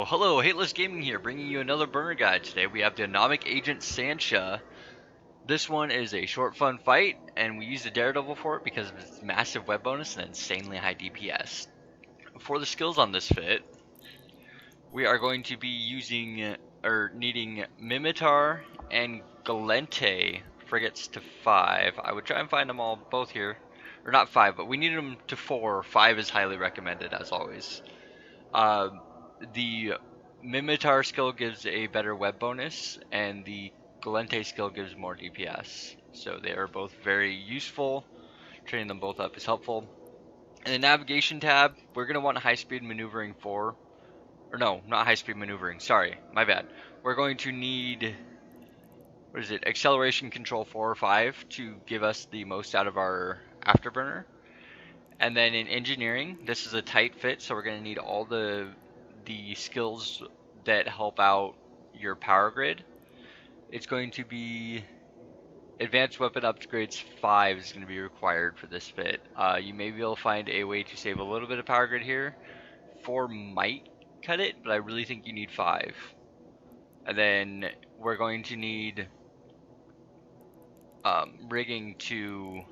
Well, hello, Hateless Gaming here, bringing you another burner guide. Today we have the Anomic agent Sansha. This one is a short fun fight, and we use the Daredevil for it because of its massive web bonus and insanely high DPS. For the skills on this fit, we are going to be using, or needing Mimitar and Galente frigates to 5. I would try and find them all both here, or not 5, but we need them to 4. 5 is highly recommended as always. The Mimitar skill gives a better web bonus, and the Galente skill gives more DPS. So they are both very useful. Training them both up is helpful. In the navigation tab, we're going to want high speed maneuvering 4. Or no, not high speed maneuvering. Sorry, my bad. We're going to need, what is it, acceleration control 4 or 5 to give us the most out of our Afterburner. And then in engineering, this is a tight fit, so we're going to need all the skills that help out your power grid. It's going to be advanced weapon upgrades 5 is going to be required for this fit. You may be able to find a way to save a little bit of power grid here. 4 might cut it, but I really think you need 5. And then we're going to need rigging to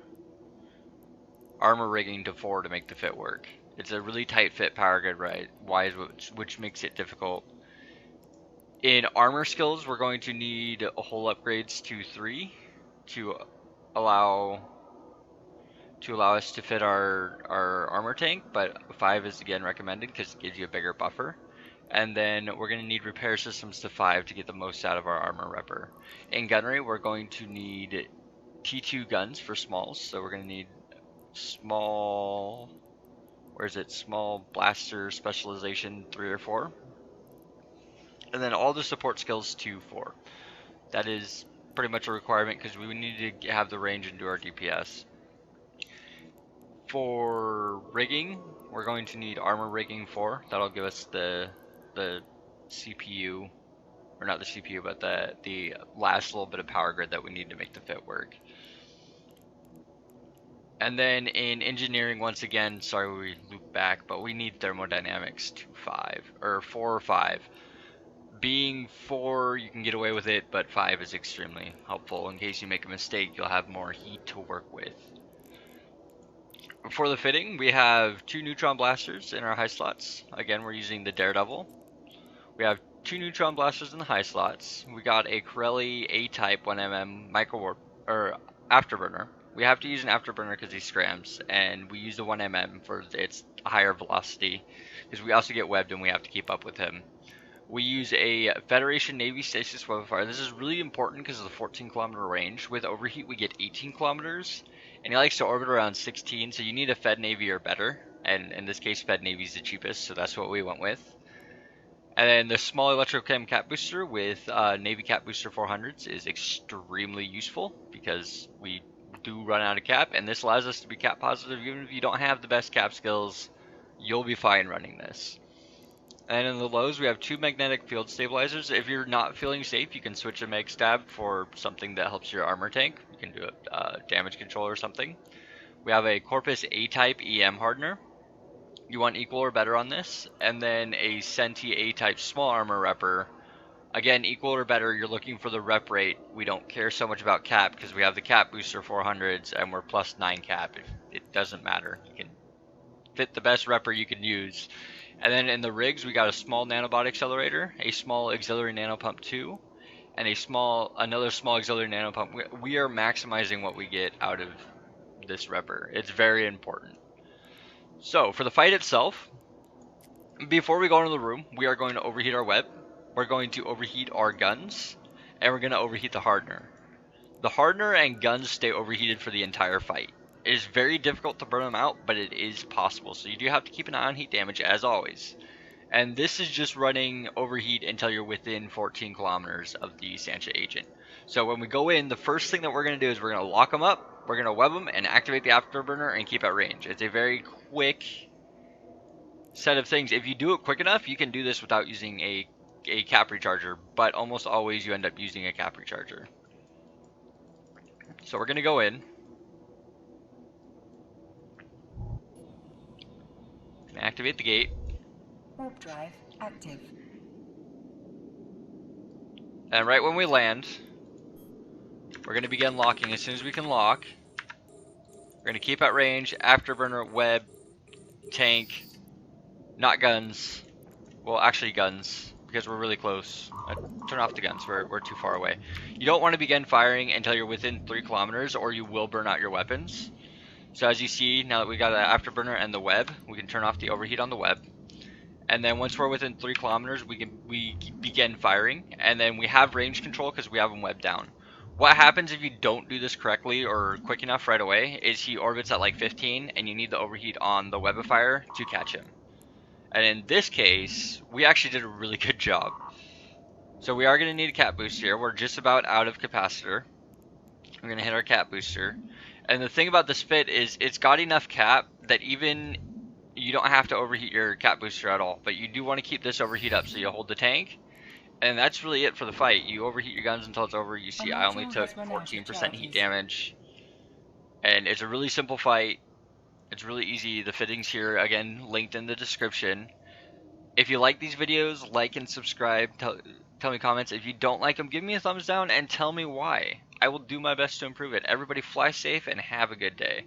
armor rigging to 4 to make the fit work. It's a really tight fit power grid wise, which makes it difficult. In armor skills, we're going to need hull upgrades to 3 to allow us to fit our armor tank, but 5 is again recommended because it gives you a bigger buffer. And then we're going to need repair systems to 5 to get the most out of our armor repper. In gunnery, we're going to need T2 guns for smalls, so we're going to need small, small blaster specialization 3 or 4. And then all the support skills to 4. That is pretty much a requirement because we need to have the range and do our DPS. For rigging, we're going to need armor rigging 4. That'll give us the CPU, or not the CPU, but the last little bit of power grid that we need to make the fit work. And then in engineering, once again, sorry we loop back, but we need thermodynamics to 5, or 4 or 5. Being 4, you can get away with it, but 5 is extremely helpful. In case you make a mistake, you'll have more heat to work with. For the fitting, we have 2 Neutron blasters in our high slots. Again, we're using the Daredevil. We have 2 Neutron blasters in the high slots. We got a Coreli A-type 1mm micro warp, or Afterburner. We have to use an Afterburner because he scrams, and we use the 1mm for its higher velocity, because we also get webbed and we have to keep up with him. We use a Federation Navy Stasis Webifier. This is really important because of the 14 kilometer range. With overheat, we get 18 kilometers, and he likes to orbit around 16, so you need a Fed Navy or better. And in this case, Fed Navy is the cheapest, so that's what we went with. And then the small Electrochem Cap Booster with Navy Cap Booster 400s is extremely useful because we do run out of cap, and this allows us to be cap positive. Even if you don't have the best cap skills, you'll be fine running this. And in the lows, we have 2 magnetic field stabilizers. If you're not feeling safe, you can switch a mag stab for something that helps your armor tank. You can do a damage control or something. We have a Corpus A-type EM hardener. You want equal or better on this. And then a Centii A-type small armor repper. Again, equal or better, you're looking for the rep rate. We don't care so much about cap because we have the cap booster 400s and we're plus 9 cap. It doesn't matter. You can fit the best repper you can use. And then in the rigs, we got a small nanobot accelerator, a small auxiliary nanopump 2, and another small auxiliary nanopump. We are maximizing what we get out of this repper. It's very important. So for the fight itself, before we go into the room, we are going to overheat our web. We're going to overheat our guns, and we're going to overheat the hardener. The hardener and guns stay overheated for the entire fight. It is very difficult to burn them out, but it is possible. So you do have to keep an eye on heat damage as always. And this is just running overheat until you're within 14 kilometers of the Sansha agent. So when we go in, the first thing that we're going to do is we're going to lock them up, we're going to web them, and activate the Afterburner and keep at range. It's a very quick set of things. If you do it quick enough, you can do this without using a cap recharger, but almost always you end up using a cap recharger. So we're going to go in. Activate the gate. Warp drive active. And right when we land, we're going to begin locking as soon as we can lock. We're going to keep at range, afterburner, web, tank, not guns. Well, actually guns, because we're really close. Turn off the guns, we're too far away. You don't want to begin firing until you're within 3 kilometers or you will burn out your weapons. So as you see, now that we got the afterburner and the web, we can turn off the overheat on the web. And then once we're within 3 kilometers, we begin firing, and then we have range control because we have him webbed down. What happens if you don't do this correctly or quick enough right away is he orbits at like 15, and you need the overheat on the Webifier to catch him. And in this case, we actually did a really good job. So we are going to need a cap booster here. We're just about out of capacitor. We're going to hit our cap booster. And the thing about this fit is it's got enough cap that even you don't have to overheat your cap booster at all. But you do want to keep this overheat up, so you hold the tank. And that's really it for the fight. You overheat your guns until it's over. You see I only took 14% heat damage. And it's a really simple fight. It's really easy. The fittings here, again, linked in the description. If you like these videos, like and subscribe. Tell me comments. If you don't like them, give me a thumbs down and tell me why. I will do my best to improve it. Everybody fly safe and have a good day.